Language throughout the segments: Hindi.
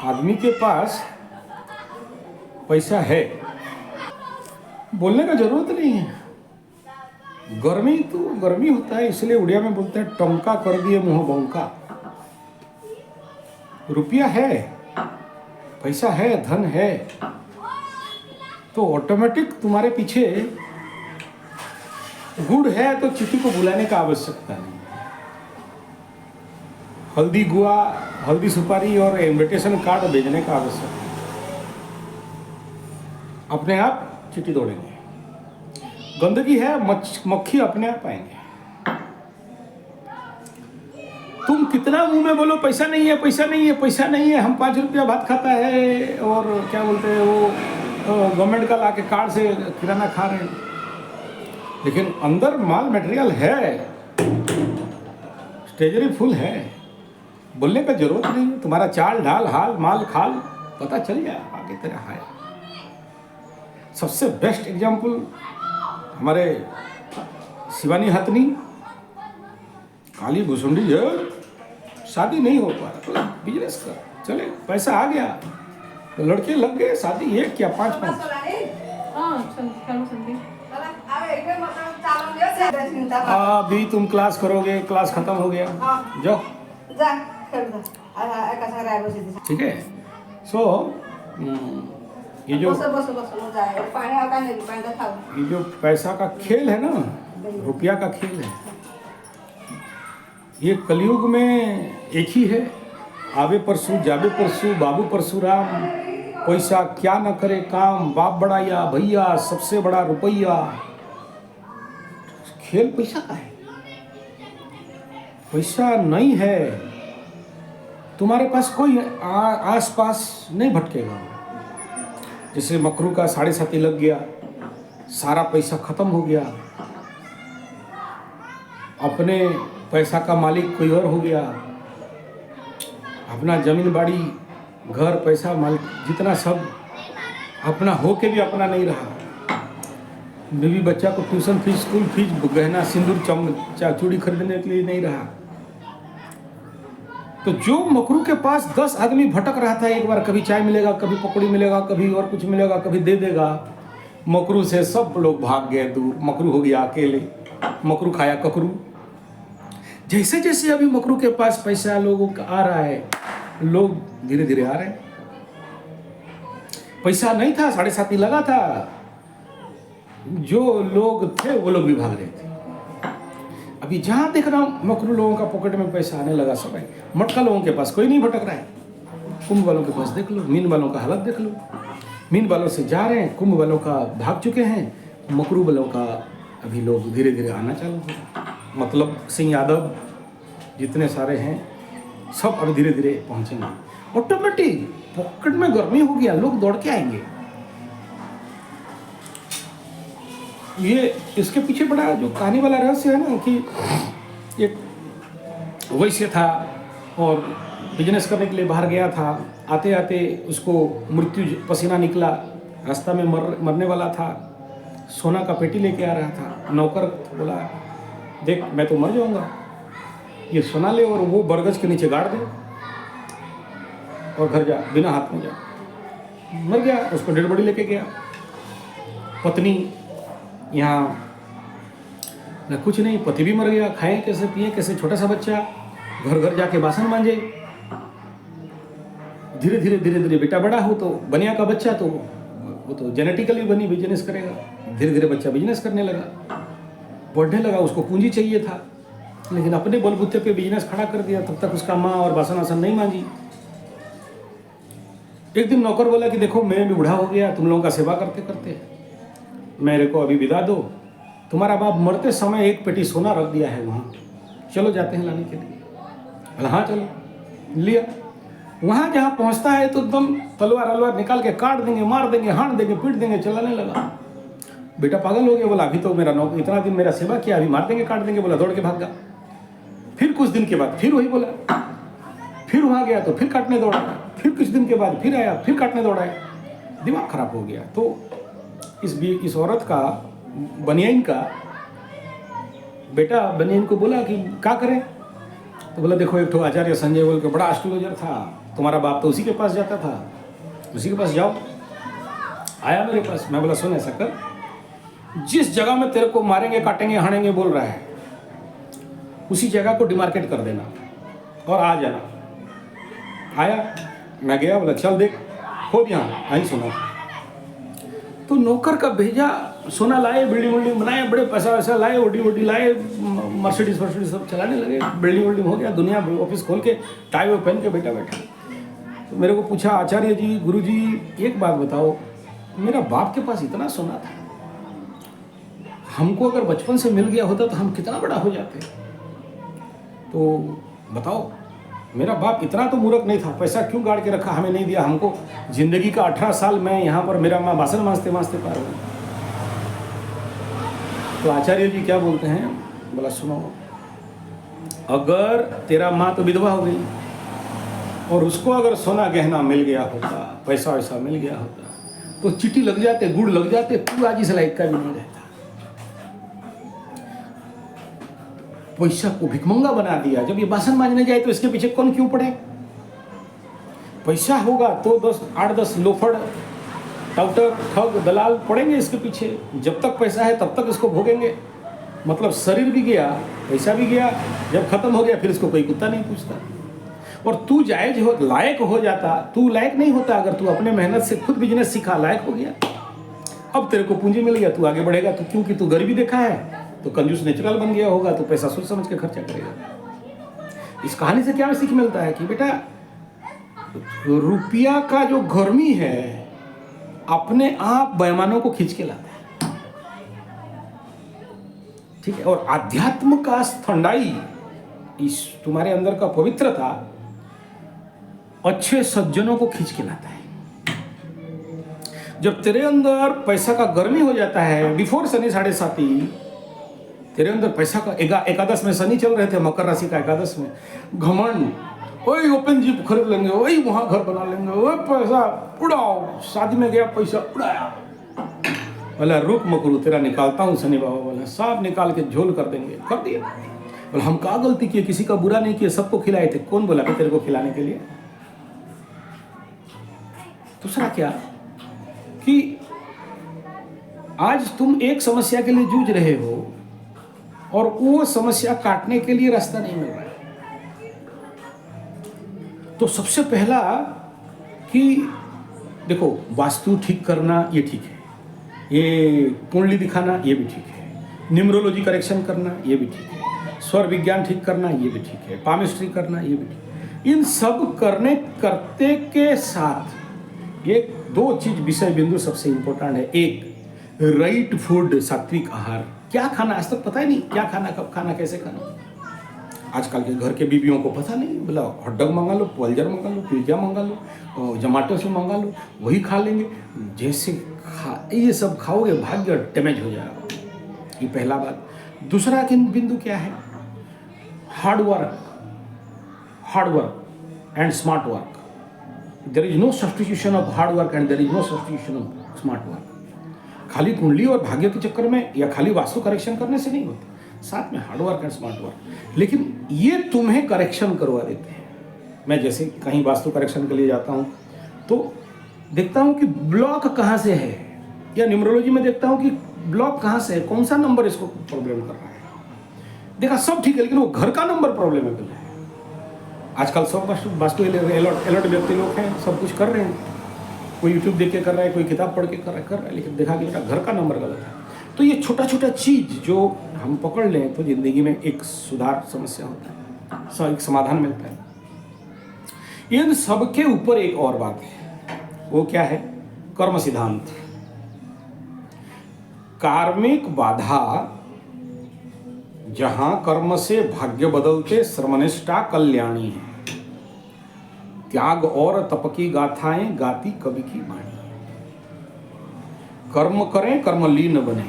आदमी के पास पैसा है, बोलने का जरूरत नहीं है। गर्मी तो गर्मी होता है, इसलिए उड़िया में बोलते हैं टंका कर दिए मुंह बंका। रुपया है, पैसा है, धन है, तो ऑटोमेटिक तुम्हारे पीछे गुड़ है, तो चिट्ठी को बुलाने का आवश्यकता नहीं। हल्दी गुआ, हल्दी सुपारी और इनविटेशन कार्ड भेजने का आवश्यकता, अपने आप चिट्ठी दौड़ेंगे। गंदगी है, मक्खी अपने आप आएंगे। तुम कितना मुंह में बोलो पैसा नहीं है, पैसा नहीं है, पैसा नहीं है, हम 5 रुपया भात खाता है और क्या बोलते हैं वो गवर्नमेंट का लाके कार्ड से किराना खा रहे हैं, लेकिन अंदर माल मटेरियल है, स्टेजरी फुल है, बोलने का जरूरत नहीं है। तुम्हारा चाल ढाल हाल माल खाल पता चल जाए आगे तेरा है। सबसे बेस्ट एग्जाम्पल हमारे शिवानी हथनी, काली भुसुंडी है, शादी नहीं हो पा रहा तो बिजनेस कर, चले पैसा आ गया तो लड़के लग गए, शादी 1 या 5 अभी तुम क्लास करोगे, क्लास खत्म हो गया, जाओ ठीक है। सो ये जो पैसा का खेल है ना, रुपया का खेल है, ये कलयुग में एक ही है। आवे परसू जावे परसू बाबू परशुराम, पैसा क्या न करे काम, बाप बड़ा या भैया सबसे बड़ा रुपया। खेल पैसा का है, पैसा नहीं है तुम्हारे पास, कोई आस पास नहीं भटकेगा। जैसे मकरू का 7.5 लग गया, सारा पैसा खत्म हो गया, अपने पैसा का मालिक कोई और हो गया, अपना जमीन बाड़ी घर पैसा मालिक जितना सब अपना हो के भी अपना नहीं रहा। बीवी बच्चा को ट्यूशन फीस, स्कूल फीस, गहना सिंदूर चूड़ी खरीदने के लिए नहीं रहा। तो जो मकरू के पास 10 आदमी भटक रहा था, एक बार कभी चाय मिलेगा, कभी पकौड़ी मिलेगा, कभी और कुछ मिलेगा, कभी दे देगा, मकरू से सब लोग भाग गए दूर, मकरू हो गया अकेले, मकरू खाया ककरू। जैसे जैसे अभी मकरू के पास पैसा लोगों का आ रहा है, लोग धीरे धीरे आ रहे हैं। पैसा नहीं था, 7.5 लगा था, जो लोग थे वो लोग भी भाग रहे थे। अभी जहां देख रहा हूं मकरू लोगों का पॉकेट में पैसा आने लगा, सब है। मटका लोगों के पास कोई नहीं भटक रहा है। कुंभ वालों के पास देख लो, मीन वालों का हालत देख लो, मीन वालों से जा रहे हैं, कुंभ वालों का भाग चुके हैं, मकरू वालों का अभी लोग धीरे धीरे आना चालू हो रहे। मतलब सिंह यादव जितने सारे हैं सब अब धीरे धीरे पहुंचेंगे। ऑटोमेटिक पॉकेट में गर्मी हो गया, लोग दौड़ के आएंगे। ये इसके पीछे बड़ा जो कहानी वाला रहस्य है ना, कि एक वैश्य था और बिजनेस करने के लिए बाहर गया था, आते आते उसको मृत्यु पसीना निकला, रास्ता में मरने वाला था, सोना का पेटी लेके आ रहा था। नौकर बोला देख मैं तो मर जाऊंगा, ये सोना ले और वो बरगद के नीचे गाड़ दे और घर जा, बिना हाथ में जा। मर गया, उसको डेड बॉडी लेके गया। पत्नी यहाँ न कुछ नहीं, पति भी मर गया, खाए कैसे पिए कैसे, छोटा सा बच्चा घर घर जाके बासन मांजे। धीरे धीरे धीरे धीरे बेटा बड़ा हो तो बनिया का बच्चा तो वो तो जेनेटिकली बनी बिजनेस करेगा। धीरे धीरे बच्चा बिजनेस करने लगा, बढ़ने लगा, उसको पूंजी चाहिए था, लेकिन अपने बलबूते पे बिजनेस खड़ा कर दिया। तब तक उसका माँ और बासन वासन नहीं मांजी। एक दिन नौकर बोला कि देखो मैं भी बूढ़ा हो गया, तुम लोगों का सेवा करते करते, मेरे को अभी विदा दो, तुम्हारा बाप मरते समय 1 पेटी सोना रख दिया है वहाँ, चलो जाते हैं लाने के लिए। बोला हाँ चलो, लिया। वहाँ जहाँ पहुँचता है तो एकदम तलवार अलवार निकाल के काट देंगे, मार देंगे, हांड देंगे, पीट देंगे, चलाने लगा। बेटा पागल हो गया, बोला अभी तो मेरा नौकर इतना दिन मेरा सेवा किया, अभी मार देंगे काट देंगे, बोला दौड़ के भाग गया। फिर कुछ दिन के बाद फिर वही बोला, फिर वहाँ गया तो फिर काटने दौड़ा, फिर कुछ दिन के बाद फिर आया, फिर काटने दौड़ाया। दिमाग खराब हो गया। तो इस औरत का, बनियाइन का बेटा बनियाइन को बोला कि क्या करें, तो बोला देखो एक तो आचार्य संजय बोल के बड़ा एस्ट्रोलॉजर था, तुम्हारा बाप तो उसी के पास जाता था, उसी के पास जाओ। आया मेरे पास, मैं बोला सुन ऐसा कर, जिस जगह में तेरे को मारेंगे काटेंगे हानेंगे बोल रहा है, उसी जगह को डिमार्केट कर देना और आ जाना। आया, मैं गया, बोला चल देख खोद यहाँ, आई सोना। तो नौकर का भेजा, सोना लाए, बिल्डिंग विल्डिंग बनाए, बड़े पैसा वैसा लाए, ओडी लाए, मर्सिडीज सब चलाने लगे, बिल्डिंग विल्डिंग हो गया, दुनिया ऑफिस खोल के टाई वो पहन के बैठा। तो मेरे को पूछा, आचार्य जी, गुरु जी, एक बात बताओ, मेरा बाप के पास इतना सोना था, हमको अगर बचपन से मिल गया होता तो हम कितना बड़ा हो जाते। तो बताओ, मेरा बाप इतना तो मूर्ख नहीं था, पैसा क्यों गाड़ के रखा, हमें नहीं दिया। हमको जिंदगी का 18 साल मैं यहाँ पर, मेरा माँ बासन मांजते मांजते पार हुआ। तो आचार्य जी क्या बोलते हैं, बोला सुनो, अगर तेरा माँ तो विधवा हो गई और उसको अगर सोना गहना मिल गया होता, पैसा वैसा मिल गया होता, तो चिट्ठी लग जाते, गुड़ लग जाते, तू आज इस लायक का भी नहीं रहता। पैसा को भिखमंगा बना दिया। जब ये बासन मांजने जाए तो इसके पीछे कौन क्यों पड़े? पैसा होगा तो 8-10 लोफड़, टाउटर, ठग, दलाल पड़ेंगे इसके पीछे। जब तक पैसा है तब तक इसको भोगेंगे। मतलब शरीर भी गया, पैसा भी गया, जब खत्म हो गया फिर इसको कोई कुत्ता नहीं पूछता। और तू जायज हो, लायक हो जाता, तू लायक नहीं होता अगर तू अपने मेहनत से खुद बिजनेस सीखा, लायक हो गया। अब तेरे को पूंजी मिल गया, तू आगे बढ़ेगा। तो क्योंकि तू गरीबी देखा है तो कंजूस नेचुरल बन गया होगा, तो पैसा सोच समझ के खर्चा करेगा। इस कहानी से क्या सीख मिलता है कि बेटा, रुपया का जो गर्मी है अपने आप बेईमानों को खींच के लाता है, ठीक है। और आध्यात्म का ठंडाई, इस तुम्हारे अंदर का पवित्रता अच्छे सज्जनों को खींच के लाता है। जब तेरे अंदर पैसा का गर्मी हो जाता है, बिफोर शनि 7.5, तेरे अंदर पैसा का एकादश में शनि चल रहे थे, मकर राशि का एकादश में, घमंड, वही ओपन जीप खरीद लेंगे, वही वहां घर बना लेंगे, वही पैसा उड़ाओ, शादी में गया पैसा उड़ाया। बोला रुक मकरू, तेरा निकालता हूँ। शनि बाबा बोला सब निकाल के झोल कर देंगे। कर दिया। बोला हम क्या गलती किए, किसी का बुरा नहीं किया, सबको खिलाए थे। कौन बोला कि तेरे को खिलाने के लिए? दूसरा क्या कि आज तुम एक समस्या के लिए जूझ रहे हो और वो समस्या काटने के लिए रास्ता नहीं मिल रहा है। तो सबसे पहला कि देखो, वास्तु ठीक करना ये ठीक है, ये कुंडली दिखाना ये भी ठीक है, न्यूमरोलॉजी करेक्शन करना ये भी ठीक है, स्वर विज्ञान ठीक करना ये भी ठीक है, पामिस्ट्री करना ये भी ठीक है। इन सब करते के साथ ये 2 चीज विषय बिंदु सबसे इंपॉर्टेंट है। एक, राइट फूड, सात्विक आहार। क्या खाना आज तक पता ही नहीं, क्या खाना, कब खाना, कैसे खाना। आजकल के घर के बीवियों को पता नहीं, बोला हॉट डॉग मंगा लो, पल्जर मंगा लो, पिज्जा मंगा लो, जोमेटो से मंगा लो, वही खा लेंगे। जैसे ये सब खाओगे भाग्य डैमेज हो जाएगा। ये पहला बात। दूसरा बिंदु क्या है? Hard work and smart work. There is no substitution of hard work and there is no substitution of smart work. खाली कुंडली और भाग्य के चक्कर में या खाली वास्तु करेक्शन करने से नहीं होते, साथ में hard work and smart work. लेकिन ये तुम्हें करेक्शन करवा देते हैं। मैं जैसे कहीं वास्तु करेक्शन के लिए जाता हूँ तो देखता हूँ कि ब्लॉक कहाँ से है, या न्यूमरोलॉजी में देखता हूँ कि ब्लॉक कहाँ से है, कौन सा नंबर इसको प्रॉब्लम कर रहा है। देखा सब ठीक है, लेकिन वो घर का नंबर प्रॉब्लमेबल है। आजकल सब वास्तु अलर्ट व्यक्ति लोग हैं, सब कुछ कर रहे हैं। कोई यूट्यूब देख के कर रहा है, कोई किताब पढ़ के कर रहा है, लेकिन देखा कि बेटा घर का नंबर गलत है। तो ये छोटा छोटा चीज जो हम पकड़ लें तो जिंदगी में एक सुधार समस्या होता है, एक समाधान मिलता है। इन सब के ऊपर एक और बात है, वो क्या है? कर्म सिद्धांत। कार्मिक बाधा जहां कर्म से भाग्य बदलते श्रमनिष्ठा कल्याणी है, त्याग और तप की गाथाएं गाती कवि की वाणी। कर्म करें कर्मलीन बने,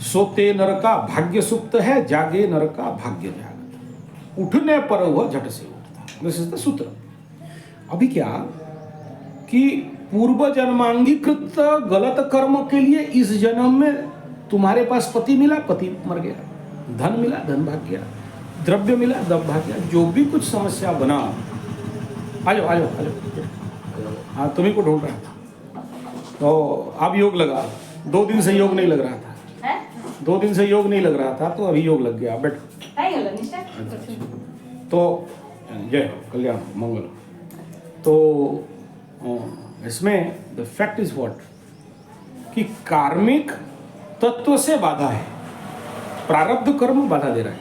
सोते नर का भाग्य सुप्त है, जागे नर का भाग्य जागत, उठने पर वह झट से उठता। दिस इज द सूत्र। अभी क्या कि पूर्व जन्मांगीकृत गलत कर्म के लिए इस जन्म में तुम्हारे पास पति मिला, पति मर गया, धन मिला, धन भाग गया, द्रव्य मिला, दब भाग गया। जो भी कुछ समस्या बना, आ जाओ आ जाओ आ जाओ, हाँ तुम्ही को ढूंढ रहा था। तो अब योग लगा, 2 दिन से योग नहीं लग रहा था, 2 दिन से योग नहीं लग रहा था, तो अभी योग लग गया। बैठ। तो जय हो, कल्याण हो, मंगल हो। तो इसमें द फैक्ट इज व्हाट, कि कार्मिक तत्व से बाधा है, प्रारब्ध कर्म बाधा दे रहा है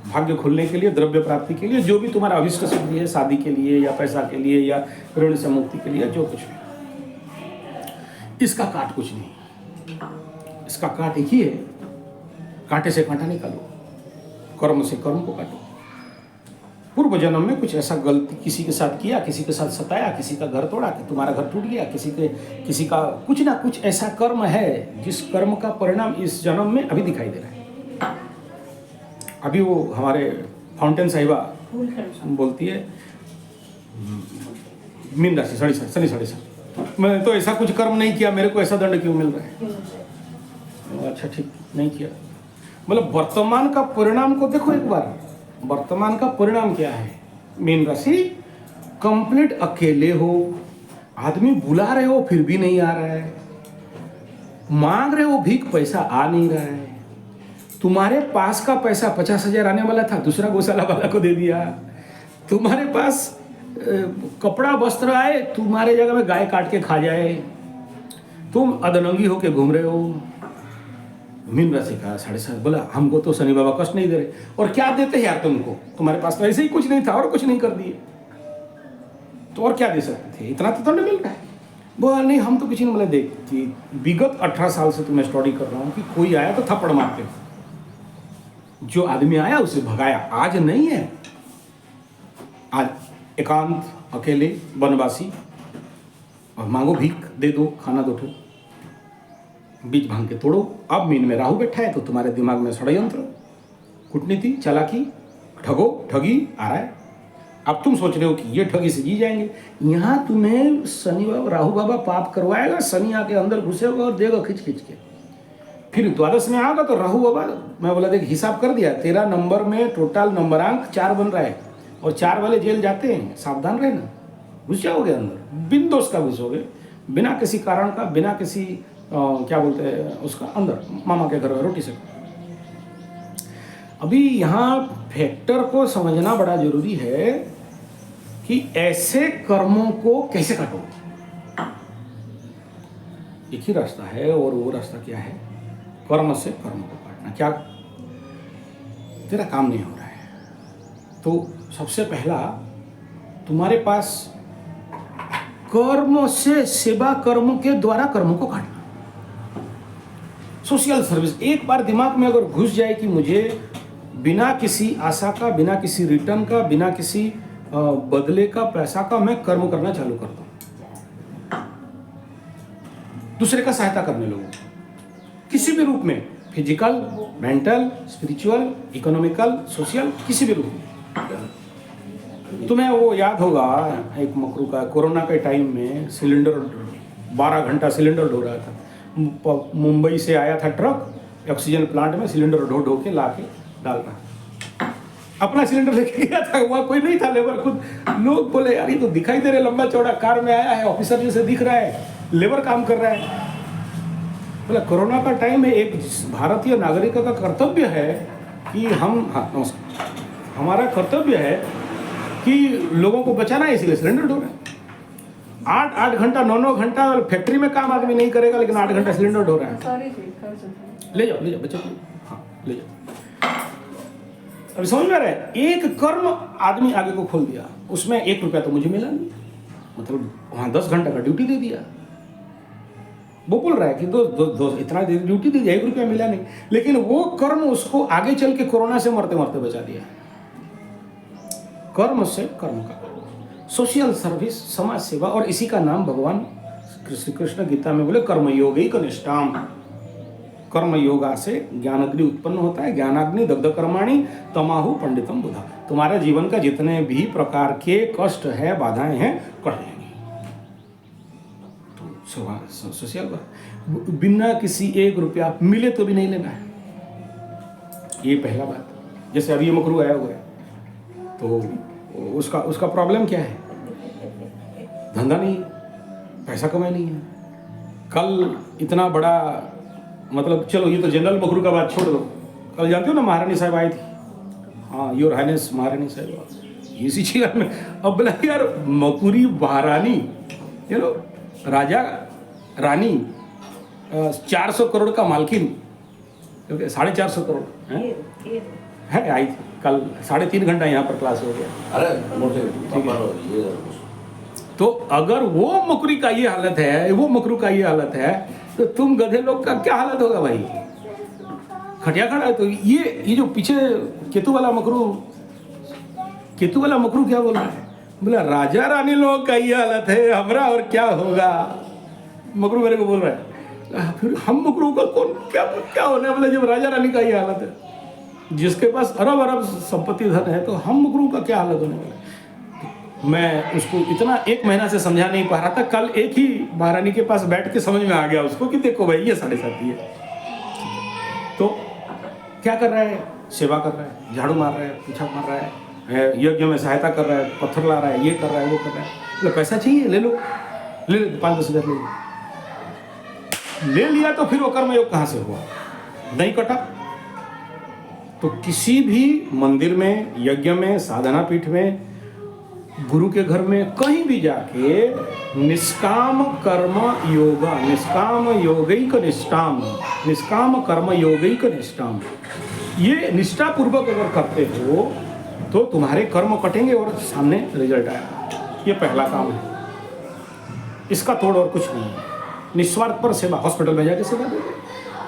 भाग्य खुलने के लिए, द्रव्य प्राप्ति के लिए, जो भी तुम्हारा अभिष्ट सिद्धि है, शादी के लिए या पैसा के लिए या ऋण से मुक्ति के लिए, जो कुछ भी। इसका काट कुछ नहीं, इसका काट एक ही है, कांटे से कांटा निकालो, कर्म से कर्म को काटो। पूर्व जन्म में कुछ ऐसा गलती किसी के साथ किया, किसी के साथ सताया, किसी का घर तोड़ा, कि तुम्हारा घर टूट गया, किसी का कुछ ना कुछ ऐसा कर्म है जिस कर्म का परिणाम इस जन्म में अभी दिखाई दे रहा है। अभी वो हमारे फाउंटेन साहिबा बोलती है, मीन राशि शनि साढ़े साथ, मैं तो ऐसा कुछ कर्म नहीं किया, मेरे को ऐसा दंड क्यों मिल रहा है? अच्छा ठीक, नहीं किया, मतलब वर्तमान का परिणाम को देखो एक बार। वर्तमान का परिणाम क्या है? मीन राशि, कंप्लीट अकेले हो, आदमी बुला रहे हो फिर भी नहीं आ रहा है, मांग रहे हो भीख, पैसा आ नहीं रहा है, तुम्हारे पास का पैसा 50,000 आने वाला था, दूसरा गौशाला वाला को दे दिया, तुम्हारे पास कपड़ा वस्त्र आए, तुम्हारे जगह में गाय काट के खा जाए, तुम अदनंगी होके घूम रहे हो। मीन राशि का 7.5 बोला, हमको तो शनि बाबा कष्ट नहीं दे रहे, और क्या देते हैं यार तुमको, तुम्हारे पास तो ऐसे ही कुछ नहीं था और कुछ नहीं कर दिए, तो और क्या दे सकते थे, इतना तो दंड मिल रहा है। बोला नहीं हम तो कुछ नहीं, बोले देख कि विगत 18 साल से तुम्हें स्टडी कर रहा हूँ कि कोई आया तो थप्पड़ मारते हो, जो आदमी आया उसे भगाया, आज नहीं है, आज एकांत अकेले वनवासी, और मांगो भीख, दे दो, खाना दो, बीज भांग के तोड़ो। अब मीन में राहु बैठा है तो तुम्हारे दिमाग में षड्यंत्र, कूटनीति, चालाकी, ठगी आ रहा है। अब तुम सोच रहे हो कि ये ठगी से जी जाएंगे, यहाँ तुम्हें शनि बाबा, राहु बाबा पाप करवाएगा, शनि आके अंदर घुसेगा और देगा खिंच खिंच के। फिर द्वादश में आएगा तो राहु बाबा, मैं बोला देख हिसाब कर दिया, तेरा नंबर में टोटल नंबरांक 4 बन रहा है, और 4 वाले जेल जाते हैं, सावधान रहना, घुस जाओगे अंदर, बिन दोष का घुसोगे, बिना किसी कारण का, बिना किसी क्या बोलते हैं उसका, अंदर मामा के घर में रोटी से। अभी यहाँ फैक्टर को समझना बड़ा जरूरी है कि ऐसे कर्मों को कैसे काटोगे। एक ही रास्ता है, और वो रास्ता क्या है? कर्म से कर्म को काटना। क्या तेरा काम नहीं हो रहा है, तो सबसे पहला तुम्हारे पास कर्म से, सेवा कर्म के द्वारा कर्मों को काटना। सोशल सर्विस एक बार दिमाग में अगर घुस जाए कि मुझे बिना किसी आशा का, बिना किसी रिटर्न का, बिना किसी बदले का, पैसा का, मैं कर्म करना चालू करता हूं, दूसरे का सहायता करने लोगों, किसी भी रूप में, physical, mental, spiritual, economical, social, किसी भी रूप में। तुम्हें वो याद होगा एक मकरू का, कोरोना के टाइम में सिलेंडर 12 घंटा सिलेंडर ढो रहा था, मुंबई से आया था ट्रक, ऑक्सीजन प्लांट में सिलेंडर ढो के ला के डाल रहा, अपना सिलेंडर लेके गया था, वहाँ कोई नहीं था, लेबर खुद। लोग बोले यार ये तो दिखाई दे रहे, लंबा चौड़ा कार में आया है, ऑफिसर जैसे दिख रहा है, लेबर काम कर रहा है। बोला कोरोना का टाइम है, एक भारतीय नागरिक का कर्तव्य है कि हम, हाँ नमस्कार, हमारा कर्तव्य है कि लोगों को बचाना है, इसलिए सिलेंडर ढो रहे हैं। 8 घंटा 9 घंटा फैक्ट्री में काम आदमी नहीं करेगा, लेकिन 8 घंटा सिलेंडर ढो रहा है। ले जाओ बच्चों को, हाँ ले जाओ। अभी समझ में आ रहा है, एक कर्म आदमी आगे को खोल दिया, उसमें 1 रुपया तो मुझे मिला नहीं, मतलब वहाँ 10 घंटा का ड्यूटी दे दिया। वो बोल रहा है कि दो इतना ड्यूटी दे दिया, 1 रुपया मिला नहीं, लेकिन वो कर्म उसको आगे चल के कोरोना से मरते मरते बचा दिया। कर्म से कर्म का, सोशल सर्विस, समाज सेवा, और इसी का नाम भगवान श्री कृष्ण गीता में बोले कर्मयोगी कनिष्ठाम। कर्म योगा से ज्ञानाग्नि उत्पन्न होता है, ज्ञानाग्नि दग्ध कर्माणि तमाहु पंडितम बुधा। तुम्हारे जीवन का जितने भी प्रकार के कष्ट है, बाधाएं हैं, कट जाएंगी। तो सोशल बिना किसी 1 रुपया मिले तो भी नहीं लेना है, ये पहला बात। जैसे अभी ये मकरू आया हुआ है, तो उसका प्रॉब्लम क्या है? धंधा नहीं है, पैसा कमाई नहीं है। कल इतना बड़ा, मतलब चलो ये तो जनरल मकरू का बात छोड़ दो, कल जानते हो ना महारानी साहब आई थी, हाँ, योर हाइनेस महारानी साहब, इसी चीज में। अब बोला यार मकुरी महारानी, ये लो राजा रानी 400 करोड़ का मालकिन, क्योंकि 450 करोड़ है आई थी कल, 3.5 घंटा यहाँ पर क्लास हो गया। अरे तो अगर वो मकरी का ये हालत है, वो मकरू का ये हालत है, तो तुम गधे लोग का क्या हालत होगा भाई? खटिया खड़ा है। तो ये जो पीछे केतु वाला मकरू क्या बोल रहा है? बोला राजा रानी लोगों का ये हालत है, हमारा और क्या होगा? मकरू मेरे को बोल रहा है, फिर हम मकरू का कौन क्या होना है? बोला जब राजा रानी का ये हालत है, जिसके पास अरब संपत्ति धन है, तो हम मकरू का क्या हालत होने वाला है? मैं उसको इतना 1 महीना से समझा नहीं पा रहा था, कल एक ही महारानी के पास बैठ के समझ में आ गया उसको कि देखो भाई ये 7.5 है। तो क्या कर रहा है? सेवा कर रहा है, झाड़ू मार रहा है, पूछा मार रहा है, यज्ञ में सहायता कर रहा है, पत्थर ला रहा है, ये कर रहा है, वो कर रहा है। तो पैसा चाहिए, ले लो 5-10 हज़ार ले लिया, तो फिर वो कर्मयोग कहाँ से हुआ? नहीं कटा। तो किसी भी मंदिर में, यज्ञ में, साधना पीठ में, गुरु के घर में, कहीं भी जाके निष्काम कर्म योगा, निष्काम योगैक निष्ठाम, निष्काम कर्म योगैक निष्ठाम, ये निष्ठा पूर्वक अगर करते हो तो तुम्हारे कर्म कटेंगे और सामने रिजल्ट आएगा। ये पहला काम है, इसका तोड़ और कुछ नहीं है। निस्वार्थ पर सेवा, हॉस्पिटल में जाके सेवा दे दे,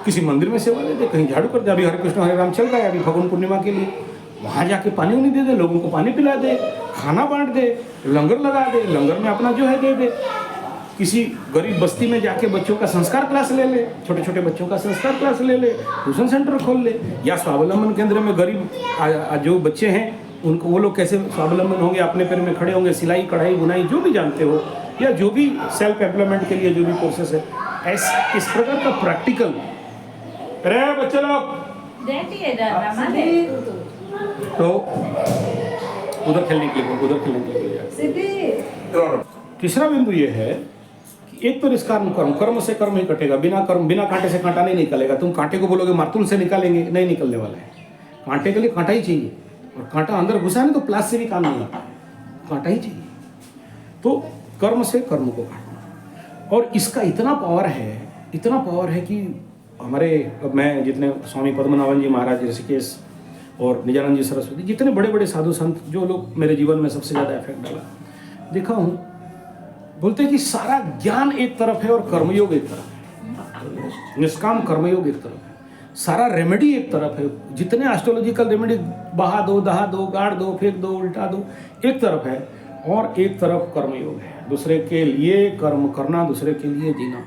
किसी मंदिर में सेवा दे दे, कहीं झाड़ू कर दे। अभी हरे कृष्ण हरे राम चल रहा है, अभी फगुन पूर्णिमा के लिए वहाँ जाके पानी उन्हीं दे दे, लोगों को पानी पिला दे, खाना बांट दे, लंगर लगा दे, लंगर में अपना जो है दे दे। किसी गरीब बस्ती में जाके बच्चों का संस्कार क्लास ले ले, छोटे छोटे बच्चों का संस्कार क्लास ले ले, ट्यूशन सेंटर खोल ले, या स्वावलंबन केंद्र में गरीब जो बच्चे हैं उनको, वो लोग कैसे स्वावलंबन होंगे, अपने पैर में खड़े होंगे, सिलाई कढ़ाई बुनाई जो भी जानते हो, या जो भी सेल्फ एम्प्लॉयमेंट के लिए जो भी कोर्सेस है, ऐसे इस प्रकार का प्रैक्टिकल। अरे बच्चे लोग तो उधर खेलने के लिए तीसरा बिंदु ये है कि एक तो निष्काम कर्म से कर्म ही कटेगा, बिना कांटे से कांटा नहीं निकलेगा। तुम कांटे को बोलोगे मार्तुल से निकालेंगे, नहीं निकलने वाला है। कांटे के लिए कांटा ही चाहिए, और कांटा अंदर घुसा नहीं तो प्लास से भी काम नहीं आता, कांटा ही चाहिए। तो कर्म से कर्म को काटना, और इसका इतना पावर है कि हमारे, मैं जितने स्वामी पद्मनाभन जी महाराज ऋषिकेश और निजानंद जी सरस्वती, जितने बड़े बड़े साधु संत जो लोग मेरे जीवन में सबसे ज़्यादा इफेक्ट डाला देखा हूँ, बोलते हैं कि सारा ज्ञान एक तरफ है और कर्मयोग एक तरफ है, निष्काम कर्मयोग एक तरफ है, सारा रेमेडी एक तरफ है। जितने एस्ट्रोलॉजिकल रेमेडी, बहा दो, दहा दो, गाड़ दो, फेंक दो, उल्टा दो, एक तरफ है, और एक तरफ कर्मयोग है। दूसरे के लिए कर्म करना, दूसरे के लिए जीना।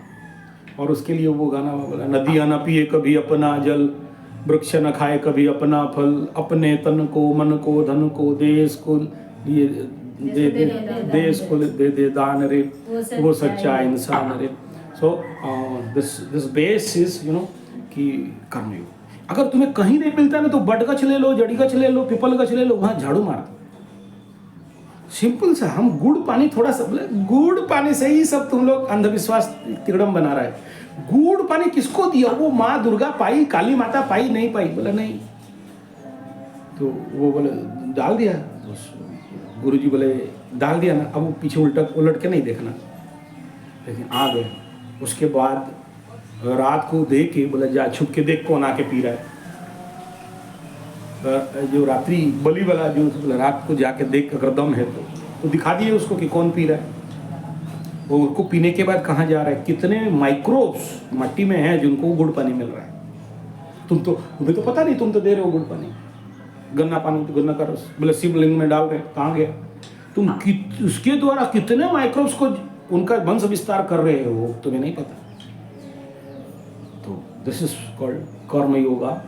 और उसके लिए वो गाना बोला, नदियाँ न पिए कभी अपना जल, वृक्ष न खाए कभी अपना फल, अपने तन को, मन को, धन को, देश को लिए देश को दे दान रे, वो सच्चा इंसान रे। सो दिस बेस इज कि कर्मयोग। अगर तुम्हें कहीं नहीं मिलता ना तो बट गछ ले लो, जड़ी गछ ले लो, पीपल गछ ले लो, वहाँ झाड़ू मार दो। सिंपल सा। हम गुड़ पानी थोड़ा सा बोले, गुड़ पानी से ही सब तुम लोग अंधविश्वास तिगड़म बना रहा है। गुड़ पानी किसको दिया? वो माँ दुर्गा पाई, काली माता पाई, नहीं पाई? बोला नहीं। तो वो बोले डाल दिया। गुरुजी बोले डाल दिया ना, अब वो पीछे उलट के नहीं देखना। लेकिन आ गए। उसके बाद रात को देख के बोला जा छुप के देख कौन आके पी रहा है। जो रात्रि बलि वाला जो बोला रात को जाके देख, अगर दम है तो दिखा दिए उसको कि कौन पी रहा है। वो उसको पीने के बाद कहाँ जा रहा है, कितने माइक्रोब्स मट्टी में हैं जिनको गुड़ पानी मिल रहा है। तुम्हें तो पता नहीं, तुम तो दे रहे हो गुड़ पानी, गन्ना पानी, तो गन्ना का रस बोले शिवलिंग में डाल रहे, कहाँ गया? तुम उसके द्वारा कितने माइक्रोब्स को उनका वंश विस्तार कर रहे हो, तुम्हें नहीं पता। तो दिस इज कॉल्ड कर्म योगा,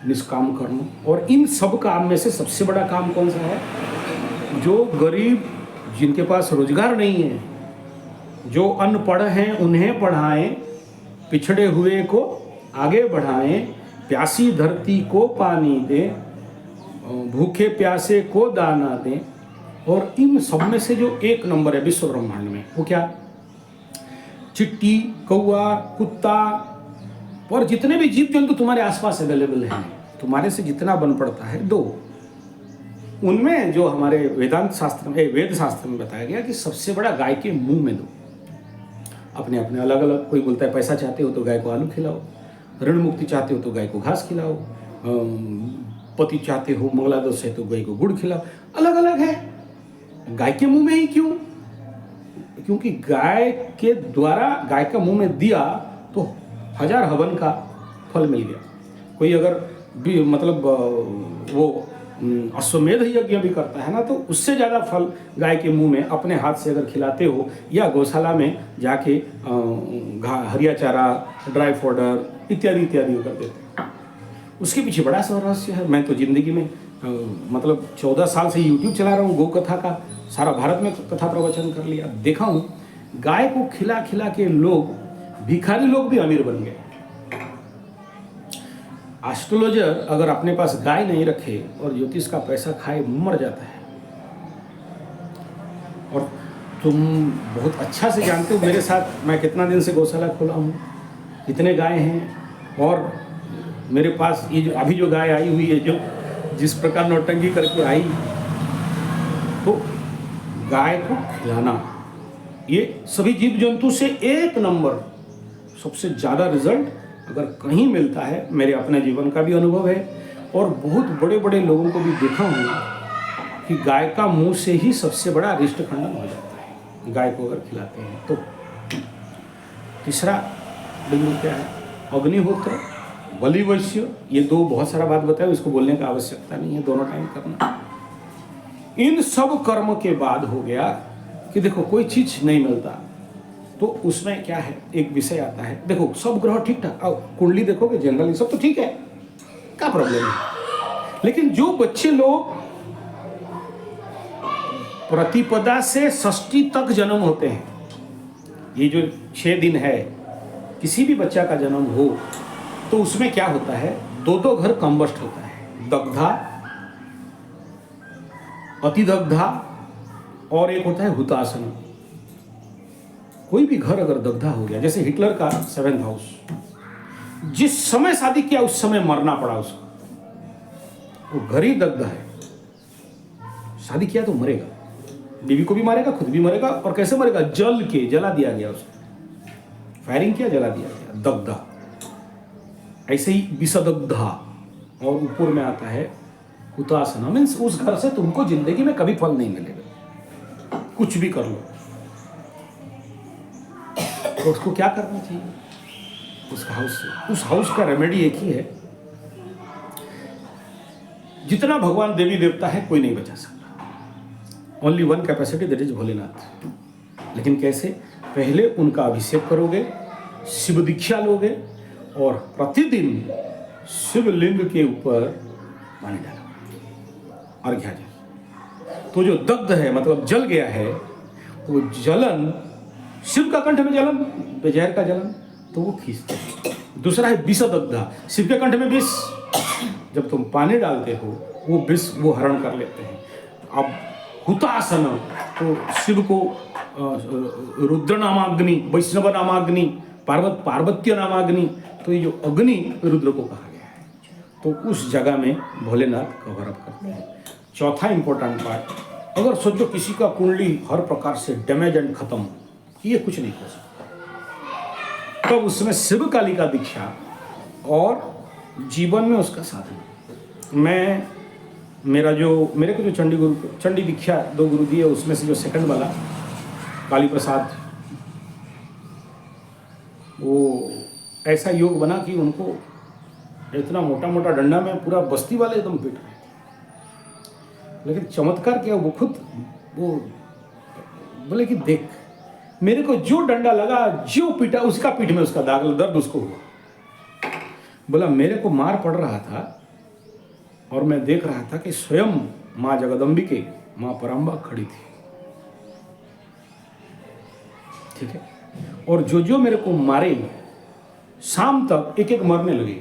निष्काम कर्म। और इन सब काम में से सबसे बड़ा काम कौन सा है? जो गरीब, जिनके पास रोजगार नहीं है, जो अनपढ़ हैं उन्हें पढ़ाएं, पिछड़े हुए को आगे बढ़ाएं, प्यासी धरती को पानी दें, भूखे प्यासे को दाना दें, और इन सब में से जो एक नंबर है विश्व ब्रह्मांड में, वो क्या? चिट्टी, कौआ, कुत्ता और जितने भी जीव जंतु तुम्हारे आसपास अवेलेबल हैं, तुम्हारे से जितना बन पड़ता है दो। उनमें जो हमारे वेद शास्त्र में बताया गया कि सबसे बड़ा गाय के मुंह में दो। अपने अपने अलग अलग, कोई बोलता है पैसा चाहते हो तो गाय को आलू खिलाओ, ऋण मुक्ति चाहते हो तो गाय को घास खिलाओ, पति चाहते हो मंगला दोष है तो गाय को गुड़ खिलाओ। अलग अलग है, गाय के मुंह में ही क्यों? क्योंकि गाय के द्वारा गाय का मुंह में दिया तो 1000 हवन का फल मिल गया। कोई अगर भी मतलब वो अश्वमेध यज्ञ भी करता है ना, तो उससे ज़्यादा फल गाय के मुंह में अपने हाथ से अगर खिलाते हो, या गौशाला में जाके हरिया चारा, ड्राई पाउडर इत्यादि इत्यादि कर देते हैं। उसके पीछे बड़ा सा रहस्य है। मैं तो ज़िंदगी में मतलब 14 साल से यूट्यूब चला रहा हूँ, गौ कथा का सारा भारत में कथा प्रवचन कर लिया। देखा हूँ गाय को खिला खिला के लोग, भिखारी लोग भी अमीर बन गए। एस्ट्रोलॉजर अगर अपने पास गाय नहीं रखे और ज्योतिष का पैसा खाए मर जाता है। और तुम बहुत अच्छा से जानते हो मेरे साथ मैं कितना दिन से गौशाला खोला हूँ, कितने गाय हैं, और मेरे पास ये जो अभी जो गाय आई हुई है, जो जिस प्रकार नौटंकी करके आई, तो गाय को खिलाना ये सभी जीव जंतु से एक नंबर सबसे ज़्यादा रिजल्ट अगर कहीं मिलता है, मेरे अपने जीवन का भी अनुभव है और बहुत बड़े बड़े लोगों को भी देखा हूँ कि गाय का मुंह से ही सबसे बड़ा रिष्ट खंडन हो जाता है, गाय को अगर खिलाते हैं तो। तीसरा बिंदु क्या है? अग्निहोत्र, बलि वैश्य, ये दो बहुत सारा बात बताया, इसको बोलने का आवश्यकता नहीं है, दोनों टाइम करना। इन सब कर्म के बाद हो गया कि देखो कोई चीज नहीं मिलता तो उसमें क्या है, एक विषय आता है। देखो सब ग्रह ठीक ठाक, अब कुंडली देखोगे जनरली सब तो ठीक है, क्या प्रॉब्लम है। लेकिन जो बच्चे लोग प्रतिपदा से षष्ठी तक जन्म होते हैं, ये जो 6 दिन है, किसी भी बच्चा का जन्म हो तो उसमें क्या होता है, 2 घर कंबस्ट होता है, दग्धा, अतिदग्धा और एक होता है हुतासन। कोई भी घर अगर दग्धा हो गया, जैसे हिटलर का 7th हाउस, जिस समय शादी किया उस समय मरना पड़ा उसको, वो घर ही दग्धा है। शादी किया तो मरेगा, बीवी को भी मारेगा, खुद भी मरेगा। और कैसे मरेगा? जल के, जला दिया गया उसको, फायरिंग किया, जला दिया गया, दग्धा। ऐसे ही विषदग्धा। और ऊपर में आता है हुतासना, मीन्स उस घर से तुमको जिंदगी में कभी फल नहीं मिलेगा, कुछ भी कर लो। तो उसको क्या करना चाहिए? उस हाउस का रेमेडी एक ही है, जितना भगवान देवी देवता है कोई नहीं बचा सकता। Only one capacity, that is Bholenath. लेकिन कैसे? पहले उनका अभिषेक करोगे, शिव दीक्षा लोगे और प्रतिदिन शिवलिंग के ऊपर पानी डालो, अर्घ्य जल। तो जो दग्ध है मतलब जल गया है, वो जलन, शिव का कंठ में जलन, जहर का जलन, तो वो खींचते हैं। दूसरा है विषदग्धा, शिव के कंठ में विष, जब तुम पानी डालते हो वो विष वो हरण कर लेते हैं। अब हुतासन, तो शिव को रुद्र नामाग्नि, वैष्णव नामाग्नि, पार्वत्य नामाग्नि, तो ये जो अग्नि रुद्र को कहा गया है, तो उस जगह में भोलेनाथ कवर अप करते हैं। चौथा इंपॉर्टेंट पार्ट, अगर सोचो किसी का कुंडली हर प्रकार से डैमेज एंड खत्म, ये कुछ नहीं कर सकता, तब उसमें शिव काली का दीक्षा और जीवन में उसका साधन। मेरे को जो चंडी दीक्षा 2 गुरु दिए, उसमें से जो सेकंड वाला काली प्रसाद, वो ऐसा योग बना कि उनको इतना मोटा मोटा डंडा में पूरा बस्ती वाले एकदम पीट रहे थे। लेकिन चमत्कार क्या, वो खुद वो बोले कि देख, मेरे को जो डंडा लगा, जो पीटा, उसका पीठ में उसका दाग, दर्द उसको हुआ। बोला मेरे को मार पड़ रहा था और मैं देख रहा था कि स्वयं माँ जगदम्बिके, माँ पराम्बा खड़ी थी, ठीक है। और जो मेरे को मारे, शाम तक एक एक मरने लगे,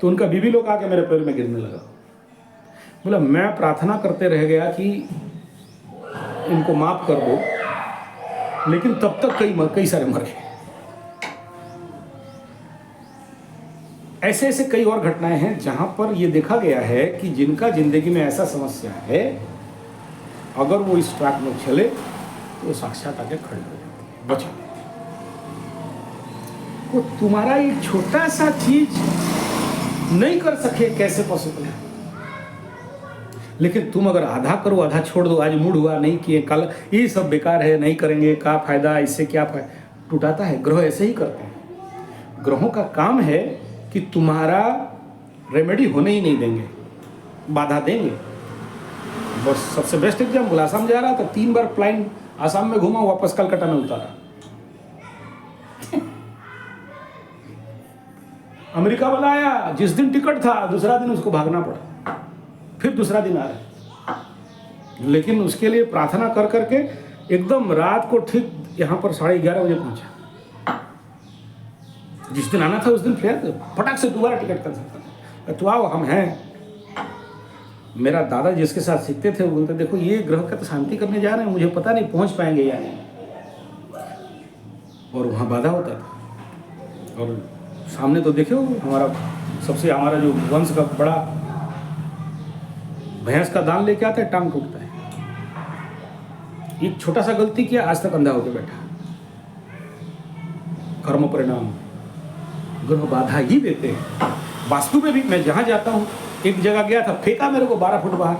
तो उनका बीवी लोग आके मेरे पैर में गिरने लगा। बोला मैं प्रार्थना करते रह गया कि इनको माफ कर दो, लेकिन तब तक कई सारे मर गए। ऐसे ऐसे कई और घटनाएं हैं जहां पर यह देखा गया है कि जिनका जिंदगी में ऐसा समस्या है, अगर वो इस ट्रैक में चले तो साक्षात आके खड़े हो जाते, बचा। वो तुम्हारा एक छोटा सा चीज नहीं कर सके, कैसे पॉसिबल है? लेकिन तुम अगर आधा करो आधा छोड़ दो, आज मूड हुआ नहीं किए, कल ये सब बेकार है नहीं करेंगे, क्या फायदा, इससे क्या फायदा, टूटाता है। ग्रह ऐसे ही करते हैं। ग्रहों का काम है कि तुम्हारा रेमेडी होने ही नहीं देंगे, बाधा देंगे। बस सबसे बेस्ट एग्जाम्पल, आसाम जा रहा था, 3 बार प्लान आसाम में घूमा, वापस कलकत्ता में उतारा। अमेरिका वाला आया, जिस दिन टिकट था दूसरा दिन उसको भागना पड़ा, फिर दूसरा दिन आ रहा है। लेकिन उसके लिए प्रार्थना कर करके एकदम रात को ठीक यहाँ पर 11:30 बजे पहुंचा। जिस दिन आना था उस दिन फिर फटाक से दोबारा टिकट कैंसिल कर, तो आओ हम हैं। मेरा दादा जिसके साथ सीखते थे वो बोलते, देखो ये ग्रह का तो शांति करने जा रहे हैं, मुझे पता नहीं पहुंच पाएंगे या नहीं। और वहाँ बाधा होता था। और सामने तो देखो हमारा जो वंश का बड़ा भैंस का दान लेके आता है, टांग टूटता है। एक छोटा सा गलती किया, आज तक अंधा होकर बैठा। कर्म परिणाम, ग्रह बाधा ही देते हैं। वास्तु में भी मैं जहां जाता हूं, एक जगह गया था, फेंका मेरे को 12 फुट बाहर।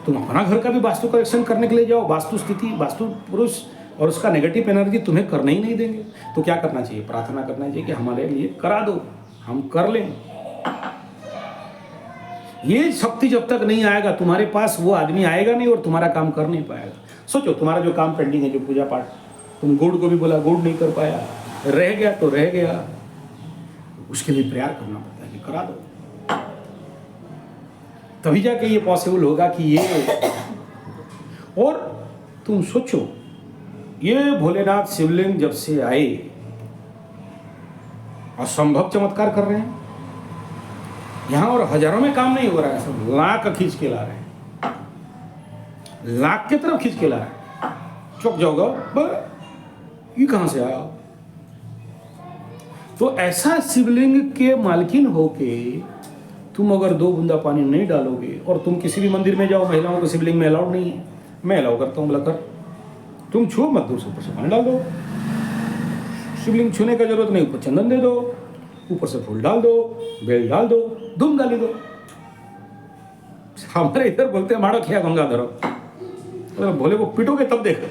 तुम अपना घर का भी वास्तु करेक्शन करने के लिए जाओ, वास्तु स्थिति, वास्तु पुरुष और उसका नेगेटिव एनर्जी तुम्हें करने ही नहीं देंगे। तो क्या करना चाहिए? प्रार्थना करना चाहिए कि हमारे लिए करा दो, हम कर लें। ये शक्ति जब तक नहीं आएगा तुम्हारे पास, वो आदमी आएगा नहीं और तुम्हारा काम कर नहीं पाएगा। सोचो तुम्हारा जो काम पेंडिंग है, जो पूजा पाठ, तुम गुड़ को भी बोला, गुड़ नहीं कर पाया, रह गया तो रह गया, उसके लिए प्रयास करना पड़ता है कि करा दो, तभी जाके ये पॉसिबल होगा कि ये। और तुम सोचो, ये भोलेनाथ शिवलिंग जब से आए असंभव चमत्कार कर रहे हैं यहां, और हजारों में काम नहीं हो रहा है, सब लाख खींच के ला रहे हैं, लाख की तरफ खींच के ला रहे हैं। चुप जाओगा, ये कहां से आया? तो ऐसा शिवलिंग के मालकिन होके तुम अगर 2 बूंदा पानी नहीं डालोगे, और तुम किसी भी मंदिर में जाओ, महिलाओं को शिवलिंग में अलाउड नहीं है, मैं अलाउ करता हूँ, बोला कर, तुम छुओ मत, दूर से ऊपर से पानी डाल दो। शिवलिंग छूने का जरूरत नहीं, ऊपर चंदन दे दो, ऊपर से फूल डाल दो, बेल डाल दो, धूम डाली दो। हमारे इधर बोलते हैं माड़ो खिया गंगा धरो, तो भोले को पीटोगे तब देखो,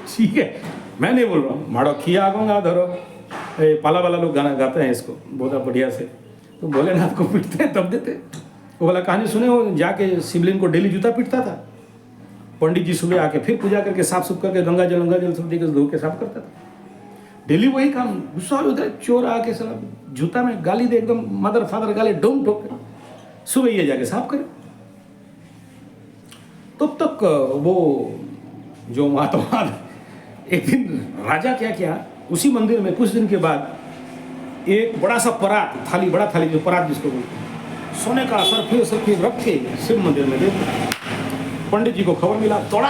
ठीक है? मैं नहीं बोल रहा हूँ माड़ो खिया गंगा धरो, पाला वाला लोग गाना गाते हैं इसको बहुत बढ़िया से, तो भोलेनाथ को पीटते हैं तब देते। वो वाला कहानी सुने हो, जाके शिवलिंग को डेली जूता पीटता था, पंडित जी सुबह आके फिर पूजा करके साफ सुफ करके गंगा जल सब देकर धो के साफ करता था। डेली वही काम। गुस्सा उधर चोर आके सब जूता में गाली दे, एकदम मदर फादर गाली डोम ठोक के, सुबह ये जाके साफ करे। तब तक वो जो महात्मा, एक दिन राजा क्या किया, उसी मंदिर में कुछ दिन के बाद एक बड़ा सा परात, थाली, बड़ा थाली जो परात जिसको बोलते हैं, सोने का सरफी रख के शिव मंदिर में दे। पंडित जी को खबर मिला, तोड़ा,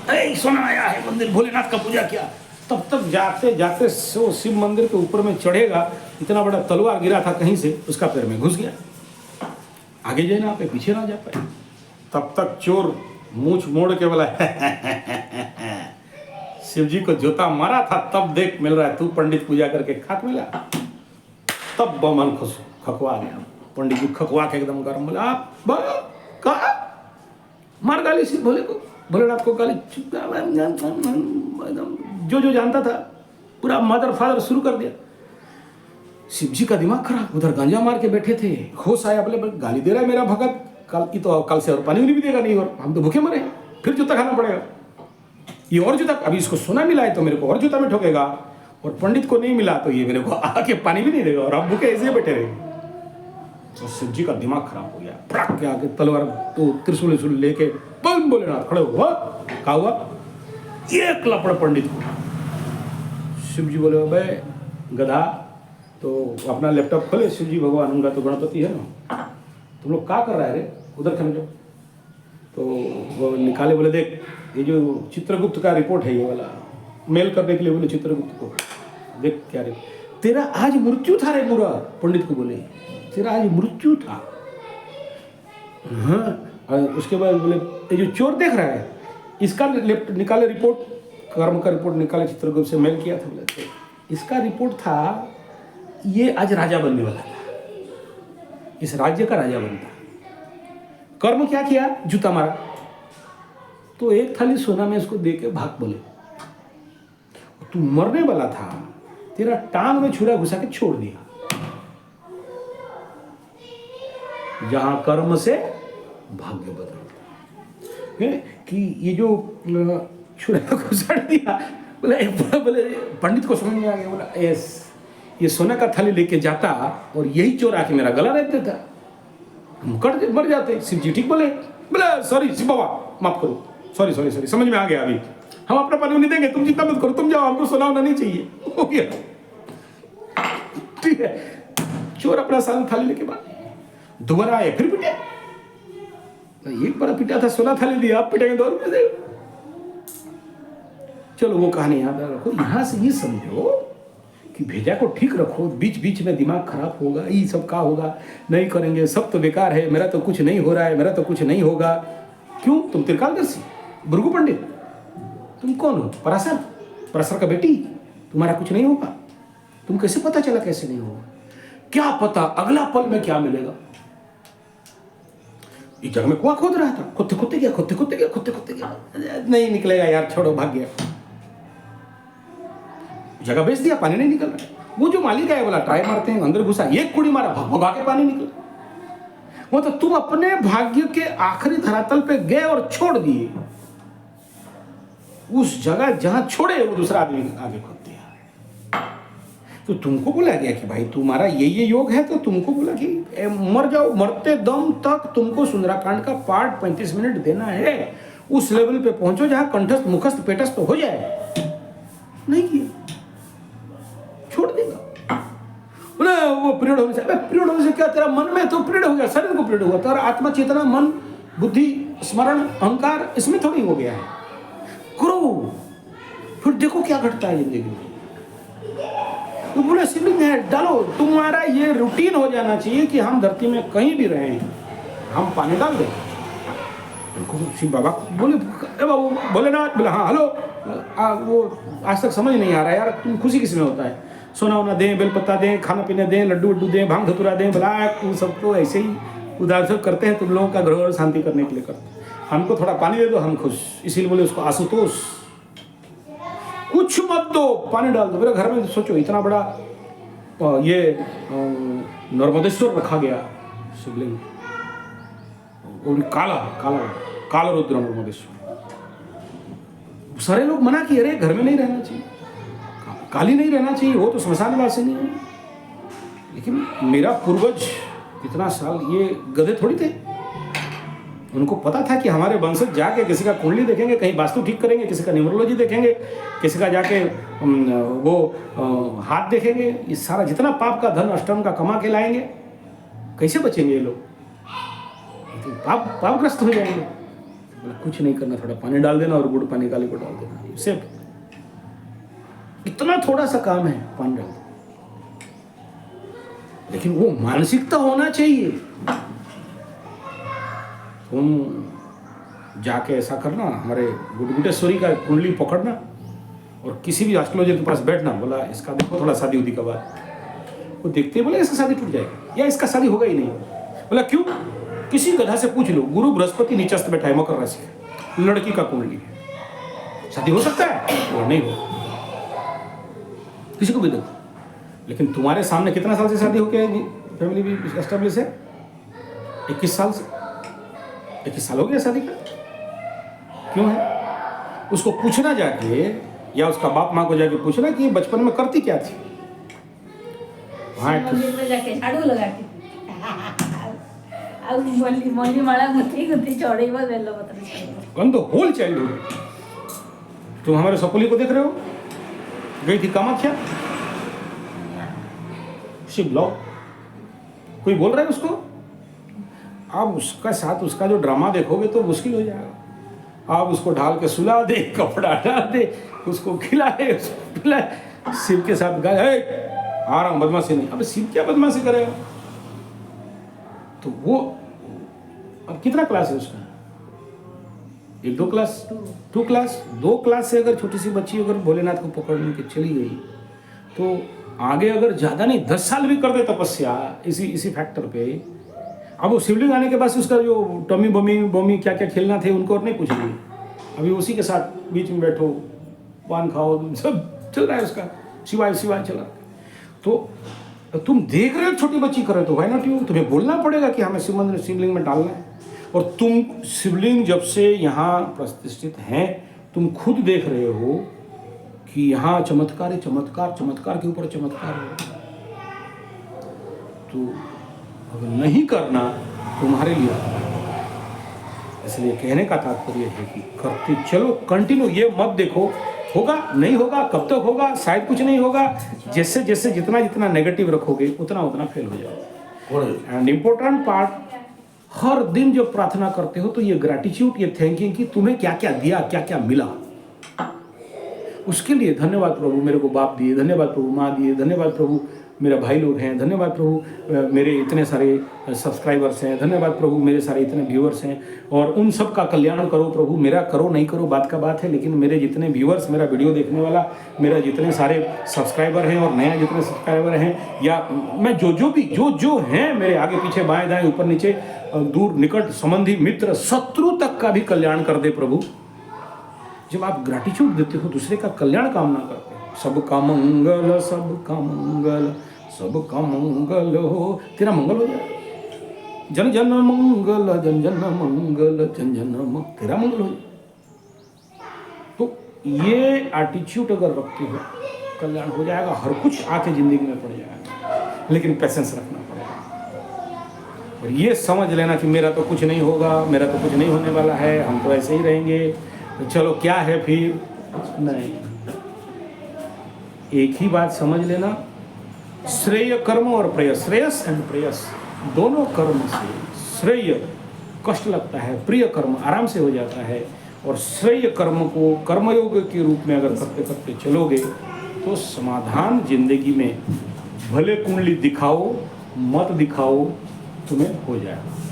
अरे सोना आया है, मंदिर भोलेनाथ का पूजा किया। तब तक जाते जाते वो शिव मंदिर के ऊपर में चढ़ेगा, इतना बड़ा तलवार गिरा था कहीं से, उसका पैर में घुस गया, आगे जाए ना पे, पीछे ना जा पाए। तब तक चोर मूछ मोड़ के बोला शिव जी को जोता मारा था, तब देख मिल रहा है, तू पंडित पूजा करके खाक मिला। तब बमन खखवा गया, पंडित जी खखवा के एकदम गर्म बोला, आप कहा मार गाली से भोले को, भोलेनाथ को गाली, जो जानता था पूरा मदर फादर शुरू कर दिया। शिव जी का दिमाग खराब, उधर गांजा मार के बैठे थे, होश आया, बोले गाली दे रहा है मेरा भगत, कल से और पानी भी देगा नहीं, और हम तो भूखे मरे, फिर जूता खाना पड़ेगा। ये और जूता, अभी इसको सोना मिला है तो मेरे को और जूता में ठोकेगा, और पंडित को नहीं मिला तो ये मेरे को आके पानी भी नहीं देगा, और आप भूखे ऐसे बैठे रहे। तो शिव जी का दिमाग खराब हो गया, फड़क के आके तलवार तो त्रिशूल लेके बम भोलेनाथ खड़े हुआ। क्या हुआ? एक लपड़ पंडित को। शिव जी बोले, भाई गधा, तो अपना लैपटॉप खोले, शिव जी भगवान, उनका तो गणपति है ना, तुम लोग क्या कर रहा है रे? उधर खड़े जाओ। तो वो निकाले, बोले देख ये जो चित्रगुप्त का रिपोर्ट है, ये वाला मेल करने के लिए बोले चित्रगुप्त को, देख क्या रे तेरा आज मृत्यु था रे बुरा। पंडित को बोले तेरा आज मृत्यु था। हाँ, और उसके बाद बोले ये जो चोर देख रहा है इसका निकाले रिपोर्ट, कर्म का रिपोर्ट निकाले, चित्रगुप्त से मेल किया था। बोले तो इसका रिपोर्ट था ये आज राजा बनने वाला था, इस राज्य का राजा बनता। कर्म क्या किया, जूता मारा। तो एक थाली सोना में इसको दे के भाग बोले तू मरने वाला था, तेरा टांग में छुरा घुसा के छोड़ दिया। जहां कर्म से भाग्य बदलता है कि ये जो छुरा घुसा दिया, बोले पंडित को समझ में आ गया। बोला यस, ये सोना का थाली लेके जाता और यही चोर आके मेरा गला रख देता, हम कट मर जाते। शिव जी ठीक बोले। बोला सॉरी शिव बाबा माफ करो, सॉरी सॉरी सॉरी, समझ में आ गया, अभी हम अपना पानी नहीं देंगे, तुम चिंता मत करो, तुम जाओ, हमको सोना होना नहीं चाहिए। हो गया, ठीक है। चोर अपना साल थाली लेके बाद दोबारा आए, फिर पिटे। एक बार पिटा था, सोना थाली दिया, आप पिटेंगे 2 रुपये दे। चलो वो कहानी याद रखो। यहां से ये समझो कि भेजा को ठीक रखो, बीच बीच में दिमाग खराब होगा, ये सब का होगा, नहीं करेंगे, सब तो बेकार है, मेरा तो कुछ नहीं हो रहा है, मेरा तो कुछ नहीं होगा। क्यों? तुम त्रिकालदर्शी भृगु पंडित, तुम कौन हो? पराशर, पराशर का बेटी, तुम्हारा कुछ नहीं होगा। तुम कैसे पता चला कैसे नहीं होगा? क्या पता अगला पल में क्या मिलेगा। इस जगह में कुआं खोद रहा था, खोदते खोदते गया, खोदते खोदते गया, खोदते खोदते गया, नहीं निकलेगा यार, छोड़ो, भाग गया। जगह बेच दिया, पानी नहीं निकल रहा। वो जो मालिक है बोला ट्राई मारते हैं, अंदर घुसा, एक कुड़ी मारा, भगा के पानी निकला। वो तो तुम अपने भाग्य के आखिरी धरातल पे गए और छोड़ दिए। उस जगह जहां छोड़े वो दूसरा आदमी आगे खोद दिया। तो तुमको बोला गया कि भाई तुम्हारा ये योग है, तो तुमको बोला कि मर जाओ, मरते दम तक तुमको सुंदराकांड का पाठ 35 मिनट देना है। उस लेवल पे पहुंचो जहां कंठस्थ मुखस्थ पेटस्थ हो जाए। नहीं किया, छोड़ देगा। बोले वो पीरियड होने से, पीरियड होने से क्या, तेरा मन में तो पीरियड हो गया, शरीर को पीरियड हुआ, तेरा आत्मा चेतना मन बुद्धि स्मरण अहंकार इसमें थोड़ी हो गया है। करो, फिर देखो क्या घटता है जिंदगी में। तो बोले शिवलिंग है, डालो। तुम्हारा ये रूटीन हो जाना चाहिए कि हम धरती में कहीं भी रहें, हम पानी डाल दें। शिव बाबा बोले बाबू भोलेनाथ, बोले हाँ हेलो, वो आज तक समझ नहीं आ रहा यार, तुम खुशी किसमें होता है? सोना वोना दें, बेलपत्ता दें, खाना पीने दें, लड्डू वड्डू दें, भांग धतूरा दें, भला तुम सबको ऐसे ही उदार सब करते हैं, तुम लोगों का ग्रह और शांति करने के लिए करते हैं। हमको थोड़ा पानी दे दो, हम खुश। इसीलिए बोले उसको आशुतोष, कुछ मत दो, पानी डाल दो। मेरे घर में सोचो इतना बड़ा ये नर्मदेश्वर रखा गया शिवलिंग, और काला काला काला रुद्र नर्मदेश्वर। सारे लोग मना किए, अरे घर में नहीं रहना चाहिए, काली नहीं रहना चाहिए, वो तो श्मशान वासी नहीं है। लेकिन मेरा पूर्वज इतना साल ये गधे थोड़ी थे, उनको पता था कि हमारे वंशज जाके किसी का कुंडली देखेंगे, कहीं वास्तु ठीक करेंगे, किसी का न्यूमरोलॉजी देखेंगे, किसी का जाके वो हाथ देखेंगे। ये सारा जितना पाप का धन अष्टम का कमा के लाएंगे, कैसे बचेंगे ये लोग? तो पापग्रस्त हो जाएंगे। कुछ नहीं करना, थोड़ा पानी डाल देना और गुड़ पानी काले को डाल देना, सिर्फ इतना थोड़ा सा काम है, पानी डाल दो। लेकिन वो मानसिकता होना चाहिए। तुम जाके ऐसा करना, हमारे गुटगुटेश्वरी का कुंडली पकड़ना और किसी भी एस्ट्रोलॉजर के पास बैठना, बोला इसका देखो थोड़ा शादी उदी का बाद, वो देखते बोले इसका शादी टूट जाएगा या इसका शादी होगा ही नहीं। बोला क्यों? किसी गधा से पूछ लो, गुरु बृहस्पति नीचस्थ बैठा है मकर राशि का, लड़की का कुंडली है, शादी हो सकता है? वो नहीं हो, किसी को भी देखो। लेकिन तुम्हारे सामने कितना साल से शादी हो गया है, फैमिली भी एस्टेब्लिश है, 21 साल से, 21 साल हो गया शादी का। क्यों है? उसको पूछना जाके, या उसका बाप माँ को जाके पूछना कि बचपन में करती क्या थी। मंदिर में जाके झाड़ू लगा के अब मोली माला मुट्ठी गुत्ती चौड़ी में बेलो पत्र वन द होल चाइल्डहुड। तुम हमारे सपोली को देख रहे हो, गई थी कामाख्या, शिव लॉ, कोई बोल रहा है उसको? आप उसका साथ उसका जो ड्रामा देखोगे तो मुश्किल हो जाएगा। आप उसको ढाल के सुला दे, कपड़ा डाल दे, उसको खिलाए, उसको पिलाए, शिव के साथ गाए आ रहा हूँ, बदमाशी नहीं। अब शिव क्या बदमाशी करेगा? तो वो अब कितना क्लास है उसका? 1-2 क्लास, 2 क्लास, 2 क्लास से अगर छोटी सी बच्ची अगर भोलेनाथ को पकड़ने के चली गई तो आगे अगर ज्यादा नहीं 10 साल भी कर दे तपस्या इसी फैक्टर पे, अब वो शिवलिंग आने के बाद उसका जो टमी बमी क्या क्या खेलना थे उनको और नहीं पूछेंगे। अभी उसी के साथ बीच में बैठो, पान खाओ, सब चल रहा है उसका, सिवाय चल रहा है। तो तुम देख रहे हो छोटी बच्ची कर रहे, तो व्हाई नॉट यू? तुम्हें बोलना पड़ेगा कि हमें शिवलिंग में डालना है। और तुम शिवलिंग जब से यहाँ प्रतिष्ठित हैं, तुम खुद देख रहे हो कि यहाँ चमत्कार है, चमत्कार के ऊपर चमत्कार है। तो अगर नहीं करना तुम्हारे लिए, इसलिए कहने का तात्पर्य है कि करते चलो, कंटिन्यू। ये मत देखो होगा नहीं होगा, कब तक होगा, शायद कुछ नहीं होगा। जैसे जैसे जितना नेगेटिव रखोगे उतना फेल हो जाओगे। एंड इम्पोर्टेंट पार्ट, हर दिन जब प्रार्थना करते हो तो ये ग्रैटिट्यूड, ये थैंकिंग कि तुम्हें क्या क्या दिया, क्या क्या मिला, उसके लिए धन्यवाद प्रभु, मेरे को बाप दिए, धन्यवाद प्रभु माँ दिए, धन्यवाद प्रभु मेरा भाई लोग हैं, धन्यवाद प्रभु मेरे इतने सारे सब्सक्राइबर्स हैं, धन्यवाद प्रभु मेरे सारे इतने व्यूअर्स हैं। और उन सब का कल्याण करो प्रभु। मेरा करो नहीं करो बात का बात है, लेकिन मेरे जितने व्यूअर्स, मेरा वीडियो देखने वाला, मेरा जितने सारे सब्सक्राइबर हैं और नया जितने सब्सक्राइबर हैं, या मैं जो हैं मेरे आगे पीछे बाएं दाएं ऊपर नीचे, दूर निकट, संबंधी मित्र, शत्रु तक का भी कल्याण कर दे प्रभु। जब आप ग्रैटिट्यूड देते हो, दूसरे का कल्याण कामना करते हो, सबका मंगल, सबका मंगल, सबका मंगल हो, तेरा मंगल हो जाए। जन जन मंगल, जन जन मंगल, जन जन मंगल, तेरा मंगल हो जाए। तो ये एटीट्यूड अगर रखते हो, कल्याण हो जाएगा। हर कुछ आके जिंदगी में पड़ जाएगा, लेकिन पेशेंस रखना पड़ेगा। और ये समझ लेना कि मेरा तो कुछ नहीं होगा, मेरा तो कुछ नहीं होने वाला है, हम तो ऐसे ही रहेंगे, तो चलो क्या है फिर। नहीं, एक ही बात समझ लेना, श्रेय कर्म और प्रेयस, श्रेयस एंड प्रेयस, दोनों कर्म से श्रेय कष्ट लगता है, प्रिय कर्म आराम से हो जाता है। और श्रेय कर्म को कर्मयोग के रूप में अगर करते करते चलोगे तो समाधान जिंदगी में, भले कुंडली दिखाओ मत दिखाओ, तुम्हें हो जाएगा।